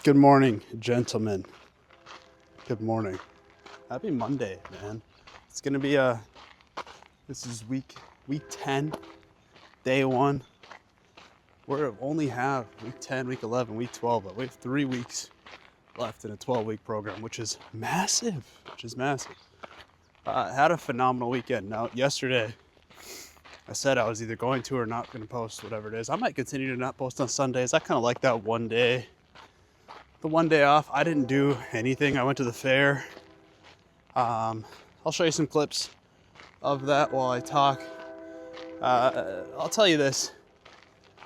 Good morning, gentlemen. Good morning. Happy Monday, man. It's gonna be this is week 10, day one. We're only have week 10, week 11, week 12, but we have 3 weeks left in a 12-week program, which is massive. Had a phenomenal weekend. Now, yesterday, I said I was either going to or not going to post, whatever it is. I might continue to not post on Sundays. I kind of like that one day. The one day off, I didn't do anything. I went to the fair. I'll show you some clips of that while I talk. I'll tell you this.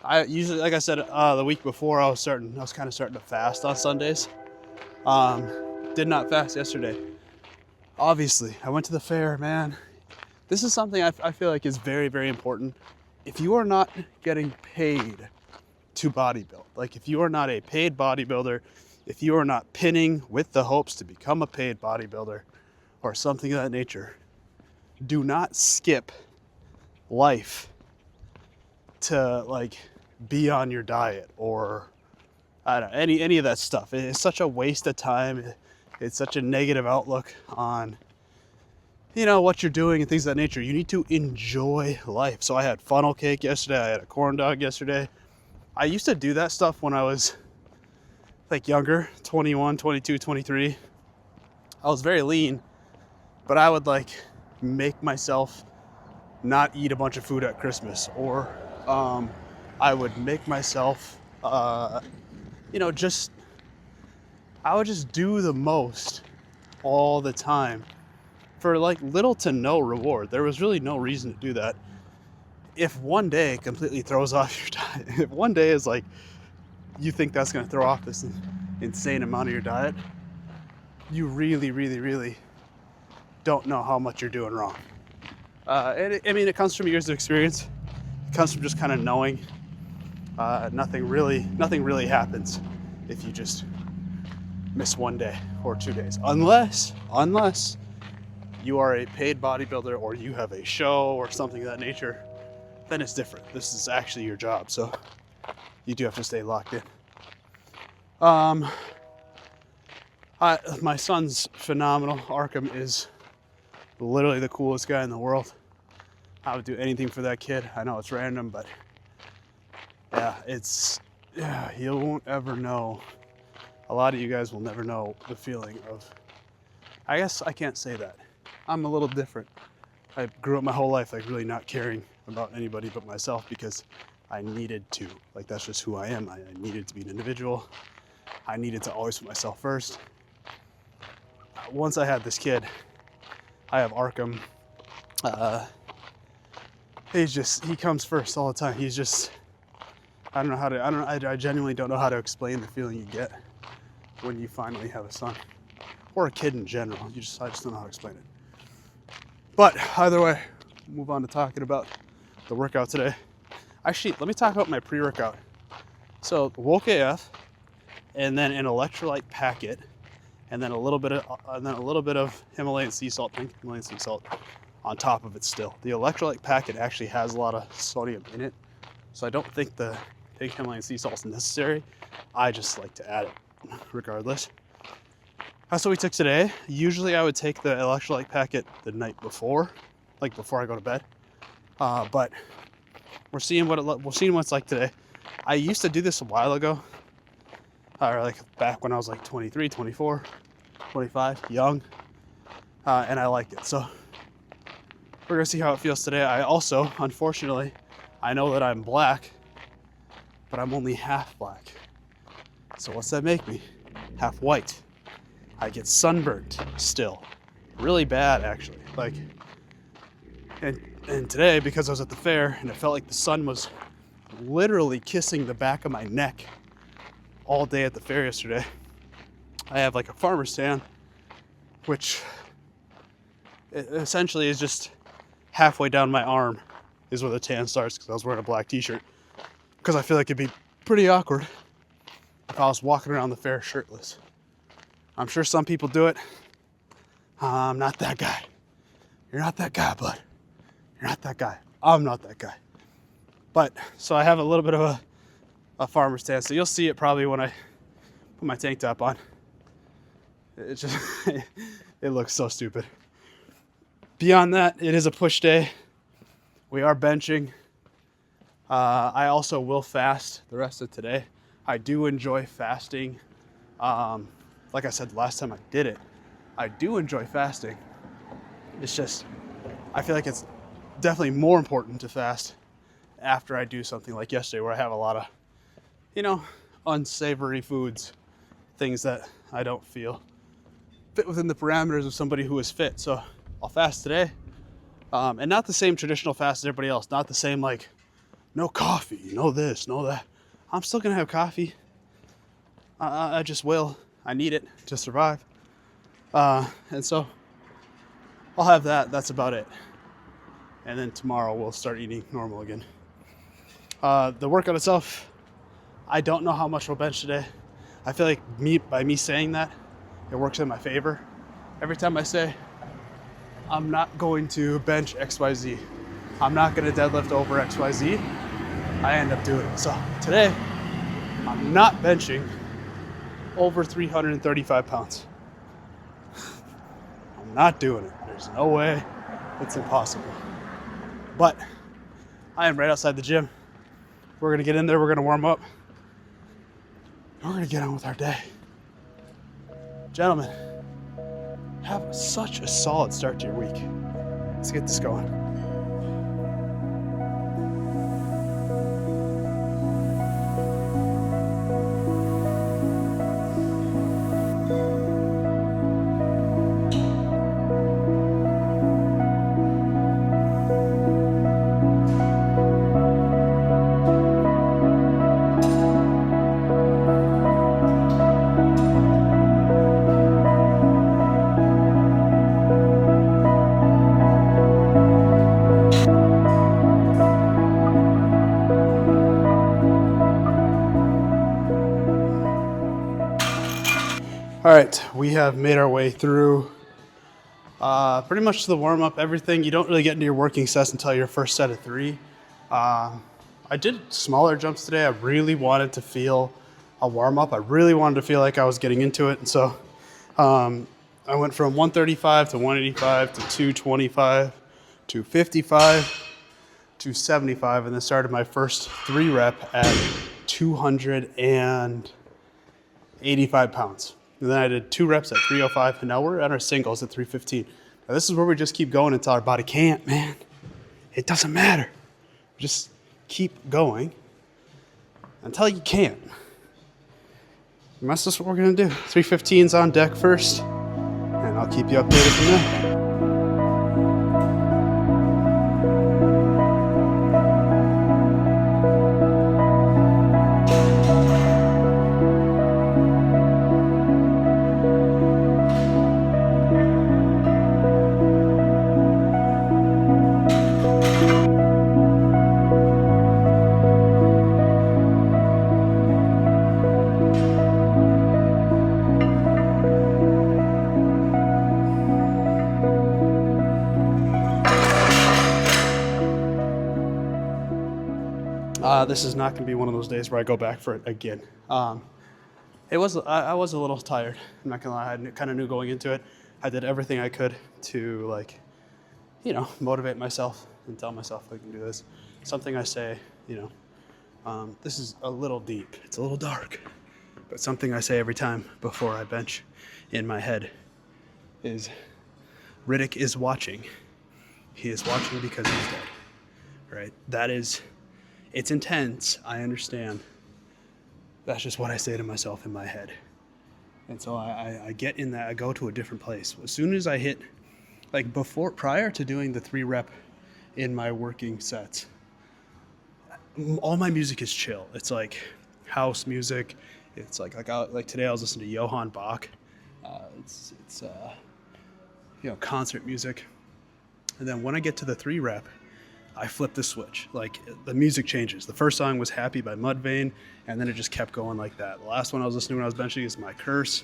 I usually, like I said, the week before, I was kind of starting to fast on Sundays. Did not fast yesterday. Obviously, I went to the fair, man. This is something I feel like is very, very important. If you are not getting paid to bodybuild, like if you are not a paid bodybuilder, if you are not pinning with the hopes to become a paid bodybuilder or something of that nature, do not skip life to like be on your diet or I don't know, any of that stuff. It's such a waste of time. It's such a negative outlook on what you're doing and things of that nature. You need to enjoy life. So I had funnel cake yesterday. I had a corn dog yesterday. I used to do that stuff when I was like younger, 21, 22, 23. I was very lean, but I would like make myself not eat a bunch of food at Christmas, or I would make myself, I would just do the most all the time for like little to no reward. There was really no reason to do that. If one day completely throws off your diet, if one day is like, you think that's going to throw off this insane amount of your diet, you really, really, really don't know how much you're doing wrong. It comes from years of experience. It comes from just kind of knowing nothing really happens if you just miss one day or 2 days. Unless you are a paid bodybuilder or you have a show or something of that nature, then it's different. This is actually your job, so you do have to stay locked in. My son's phenomenal. Arkham is literally the coolest guy in the world. I would do anything for that kid. I know it's random, but you won't ever know. A lot of you guys will never know the feeling of, I guess I can't say that. I'm a little different. I grew up my whole life like really not caring about anybody but myself because I needed to. Like that's just who I am. I needed to be an individual. I needed to always put myself first. Once I had this kid, I have Arkham. He comes first all the time. I genuinely don't know how to explain the feeling you get when you finally have a son or a kid in general. I just don't know how to explain it. But either way, move on to talking about the workout today. Actually, let me talk about my pre-workout. So Woke AF, and then an electrolyte packet, and then a little bit of Himalayan sea salt, pink Himalayan sea salt, on top of it still. The electrolyte packet actually has a lot of sodium in it, so I don't think the pink Himalayan sea salt is necessary. I just like to add it regardless. That's what we took today. Usually I would take the electrolyte packet the night before, like before I go to bed. But we're seeing what it's like today. I used to do this a while ago, or like back when I was like 23, 24, 25, young, and I liked it. So we're gonna see how it feels today. I also, unfortunately, I know that I'm black, but I'm only half black. So what's that make me? Half white. I get sunburned still, really bad actually. And today, because I was at the fair and it felt like the sun was literally kissing the back of my neck all day at the fair yesterday, I have like a farmer's tan, which essentially is just halfway down my arm is where the tan starts because I was wearing a black t-shirt. Because I feel like it'd be pretty awkward if I was walking around the fair shirtless. I'm sure some people do it. I'm not that guy. You're not that guy, bud. You're not that guy. I'm not that guy. But, so I have a little bit of a farmer's tan. So you'll see it probably when I put my tank top on. It just, it looks so stupid. Beyond that, it is a push day. We are benching. I also will fast the rest of today. I do enjoy fasting. Like I said the last time I did it, I do enjoy fasting. It's just, I feel like it's definitely more important to fast after I do something like yesterday where I have a lot of, unsavory foods, things that I don't feel fit within the parameters of somebody who is fit. So I'll fast today. And not the same traditional fast as everybody else. Not the same like, no coffee, no this, no that. I'm still gonna have coffee. I just will. I need it to survive. And so I'll have that. That's about it. And then tomorrow we'll start eating normal again. The workout itself, I don't know how much we'll bench today. I feel like by me saying that, it works in my favor. Every time I say, I'm not going to bench XYZ, I'm not going to deadlift over XYZ, I end up doing it. So today, I'm not benching over 335 pounds. I'm not doing it. There's no way. It's impossible. But I am right outside the gym. We're going to get in there. We're going to warm up. We're going to get on with our day. Gentlemen, have such a solid start to your week. Let's get this going. All right, we have made our way through pretty much the warm-up, everything. You don't really get into your working sets until your first set of 3. I did smaller jumps today. I really wanted to feel a warm-up. I really wanted to feel like I was getting into it. And so I went from 135 to 185 to 225 to 55 to 75, and then started my first 3 rep at 285 pounds. And then I did 2 reps at 305, and now we're at our singles at 315. Now this is where we just keep going until our body can't, man. It doesn't matter. Just keep going until you can't. And that's just what we're gonna do. 315's on deck first, and I'll keep you updated from there. This is not going to be one of those days where I go back for it again. I was a little tired. I'm not going to lie. I kind of knew going into it. I did everything I could to motivate myself and tell myself I can do this. Something I say, this is a little deep. It's a little dark. But something I say every time before I bench in my head is, Riddick is watching. He is watching because he's dead. Right? It's intense, I understand. That's just what I say to myself in my head. And so I get in that, I go to a different place. As soon as I hit, prior to doing the 3 rep in my working sets, all my music is chill. It's like house music. It's like today I was listening to Johann Bach. It's concert music. And then when I get to the 3 rep, I flip the switch. Like, the music changes. The first song was Happy by Mudvayne, and then it just kept going like that. The last one I was listening when I was benching is My Curse.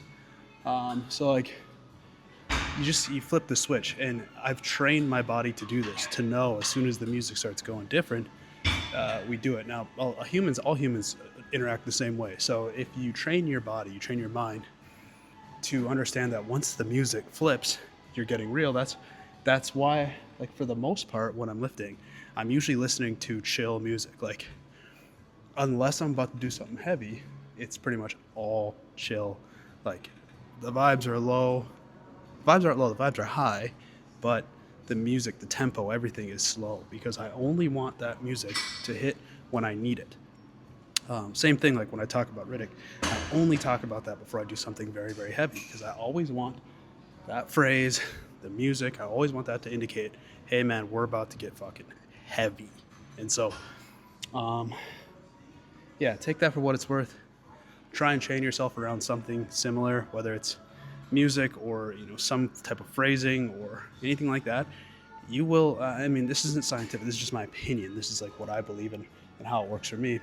You flip the switch, and I've trained my body to do this, to know as soon as the music starts going different, we do it. Now, all humans interact the same way. So if you train your body, you train your mind to understand that once the music flips, you're getting real. That's why, like, for the most part, when I'm lifting, I'm usually listening to chill music. Like, unless I'm about to do something heavy, it's pretty much all chill. Like, the vibes are low. Vibes aren't low, the vibes are high, but the music, the tempo, everything is slow because I only want that music to hit when I need it. Same thing like when I talk about Riddick, I only talk about that before I do something very, very heavy because I always want that phrase, the music, I always want that to indicate, hey man, we're about to get fucking heavy. And so, yeah, take that for what it's worth. Try and chain yourself around something similar, whether it's music or some type of phrasing or anything like that. You will. I mean, this isn't scientific. This is just my opinion. This is like what I believe in and how it works for me.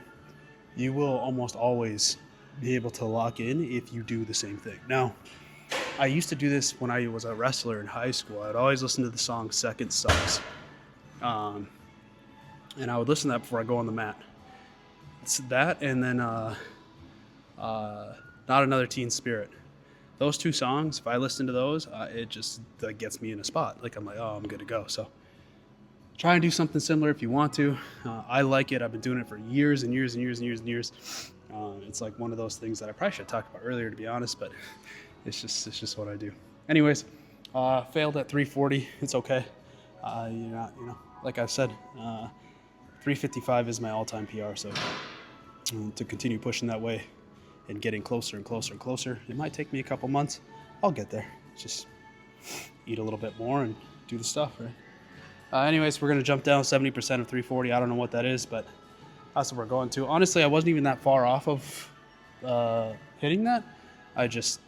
You will almost always be able to lock in if you do the same thing. Now, I used to do this when I was a wrestler in high school. I'd always listen to the song "Second Sucks," and I would listen to that before I go on the mat. It's that, and then "Not Another Teen Spirit." Those two songs, if I listen to those, it just gets me in a spot. Like, I'm like, oh, I'm good to go. So try and do something similar if you want to. I like it. I've been doing it for years and years and years and years and years. It's like one of those things that I probably should have talked about earlier, to be honest, but it's just what I do. Anyways, failed at 340. It's okay. Like I've said, 355 is my all-time PR. So to continue pushing that way and getting closer and closer and closer, it might take me a couple months. I'll get there. Just eat a little bit more and do the stuff, right? Anyways, we're going to jump down 70% of 340. I don't know what that is, but that's what we're going to. Honestly, I wasn't even that far off of hitting that. I just,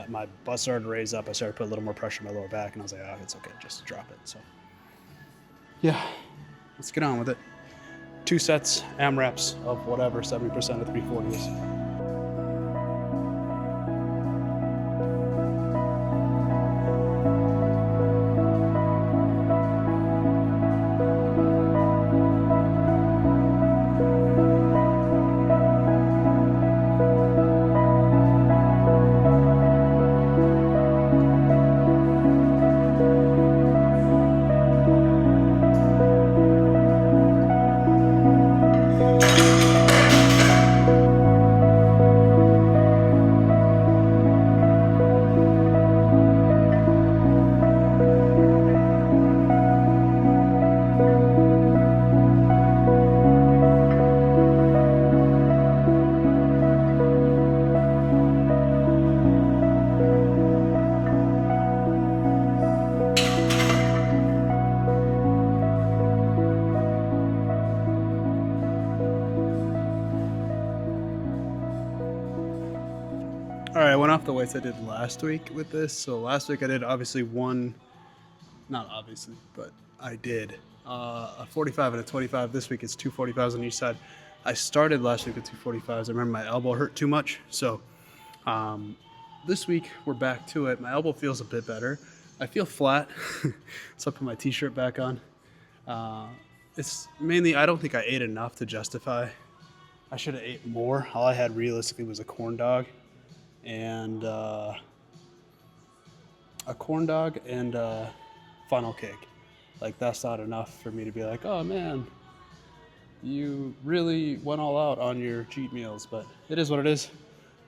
my butt started to raise up. I started to put a little more pressure on my lower back, and I was like, oh, it's okay. Just drop it. So, yeah, let's get on with it. 2 sets, AMRAPs of whatever 70% of 340 is. All right, I went off the weights I did last week with this. So last week I did I did a 45 and a 25. This week it's 245s on each side. I started last week with 245s. I remember my elbow hurt too much. So this week we're back to it. My elbow feels a bit better. I feel flat. So I put my t-shirt back on. It's mainly, I don't think I ate enough to justify. I should have ate more. All I had realistically was a corn dog and funnel cake. Like, that's not enough for me to be like, oh man, you really went all out on your cheat meals. But it is what it is.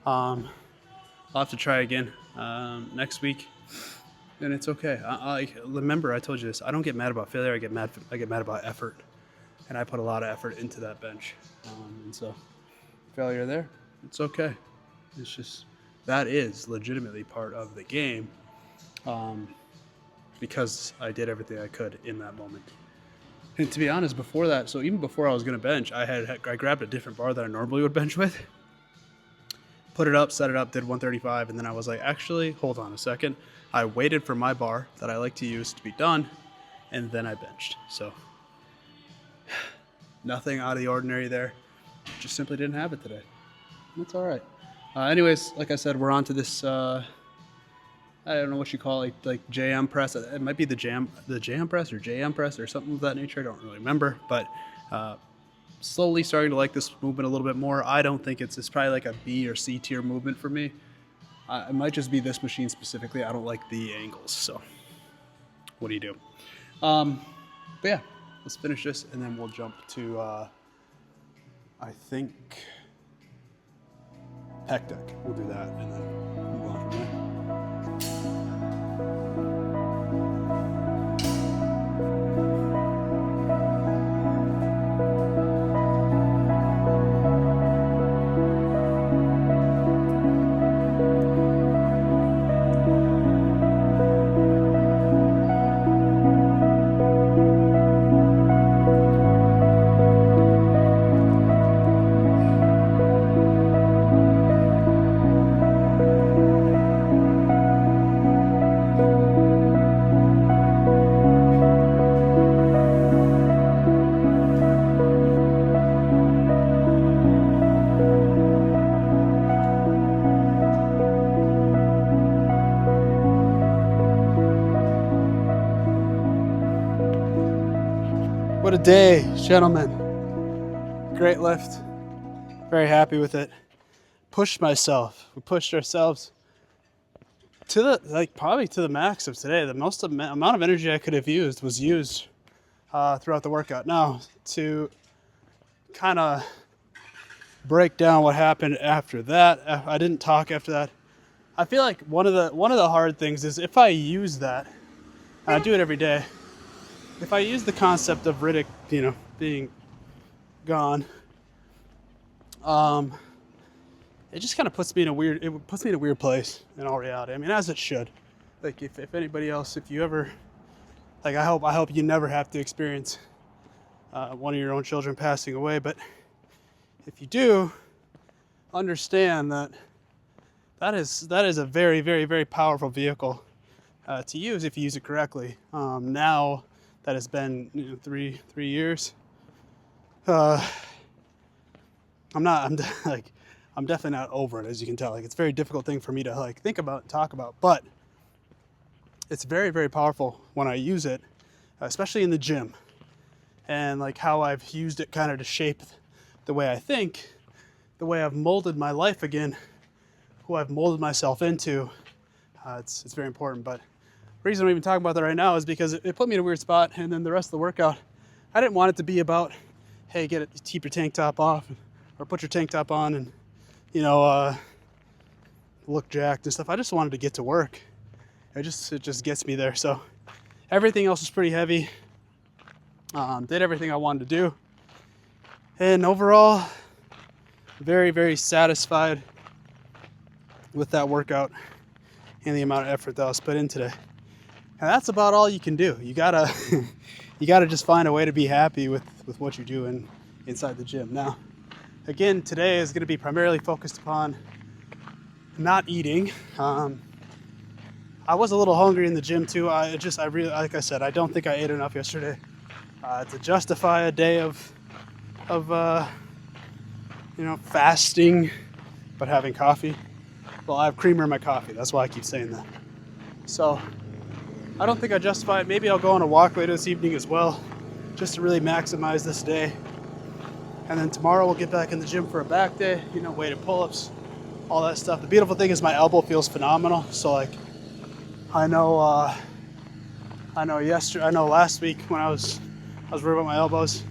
I'll have to try again next week, and it's okay. I remember I told you this. I don't get mad about failure. I get mad about effort, and I put a lot of effort into that bench. And so failure there, it's okay. It's just, that is legitimately part of the game, because I did everything I could in that moment. And to be honest, before that, so even before I was going to bench, I grabbed a different bar that I normally would bench with, put it up, set it up, did 135, and then I was like, actually, hold on a second. I waited for my bar that I like to use to be done, and then I benched. So nothing out of the ordinary there. Just simply didn't have it today. That's all right. Anyways, like I said, we're on to this, I don't know what you call it, like JM press. It might be the JM press or JM press or something of that nature. I don't really remember, but slowly starting to like this movement a little bit more. I don't think it's probably like a B or C tier movement for me. It might just be this machine specifically. I don't like the angles, so what do you do? But yeah, let's finish this and then we'll jump to, I think, pec deck. We'll do that and then move on from there. What a day, gentlemen. Great lift. Very happy with it. Pushed myself. We pushed ourselves to the, probably to the max of today. The most amount of energy I could have used was used throughout the workout. Now, to kind of break down what happened after that, I didn't talk after that. I feel like one of the hard things is if I use that, and I do it every day, if I use the concept of Riddick, being gone, it just kind of puts me in a weird place in all reality. I mean, as it should. Like if anybody else, if you ever, like I hope you never have to experience one of your own children passing away. But if you do, understand that is a very, very, very powerful vehicle to use if you use it correctly. Now that has been 3 years. I'm definitely not over it, as you can tell. Like, it's a very difficult thing for me to think about and talk about, but it's very, very powerful when I use it, especially in the gym, and how I've used it kind of to shape the way I think, the way I've molded my life again, who I've molded myself into. It's very important. But the reason I'm even talking about that right now is because it put me in a weird spot, and then the rest of the workout, I didn't want it to be about, hey, keep your tank top off, or put your tank top on and, look jacked and stuff. I just wanted to get to work. It just gets me there. So everything else was pretty heavy. Did everything I wanted to do. And overall, very, very satisfied with that workout and the amount of effort that was put in today. And that's about all you can do. You gotta just find a way to be happy with what you do inside the gym. Now, again, today is going to be primarily focused upon not eating. I was a little hungry in the gym too. I really, like I said, I don't think I ate enough yesterday to justify a day of fasting, but having coffee. Well, I have creamer in my coffee. That's why I keep saying that. So I don't think I justify it. Maybe I'll go on a walk later this evening as well, just to really maximize this day. And then tomorrow we'll get back in the gym for a back day, weighted pull-ups, all that stuff. The beautiful thing is my elbow feels phenomenal. So I know last week when I was worried about my elbows,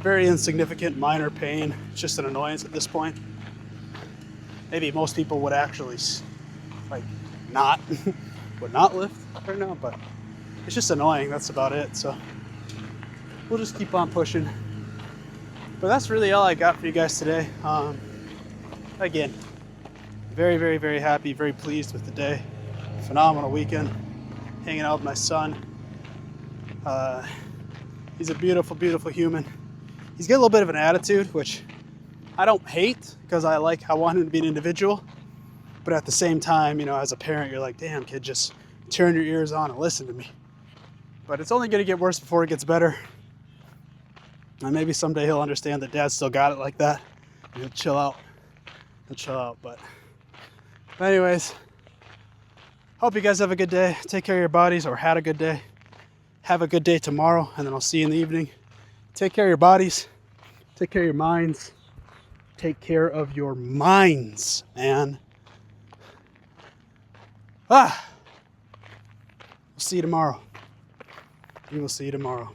very insignificant, minor pain. It's just an annoyance at this point. Maybe most people would actually would not lift right now, but it's just annoying. That's about it. So we'll just keep on pushing. But that's really all I got for you guys today. Again, very, very, very happy, very pleased with the day. Phenomenal weekend, hanging out with my son. He's a beautiful, beautiful human. He's got a little bit of an attitude, which I don't hate, because I want him to be an individual. But at the same time, as a parent, you're like, damn, kid, just turn your ears on and listen to me. But it's only going to get worse before it gets better. And maybe someday he'll understand that dad still got it like that. And he'll chill out. But anyways, hope you guys have a good day. Take care of your bodies, or had a good day. Have a good day tomorrow, and then I'll see you in the evening. Take care of your bodies. Take care of your minds. Take care of your minds, man. We'll see you tomorrow. We will see you tomorrow.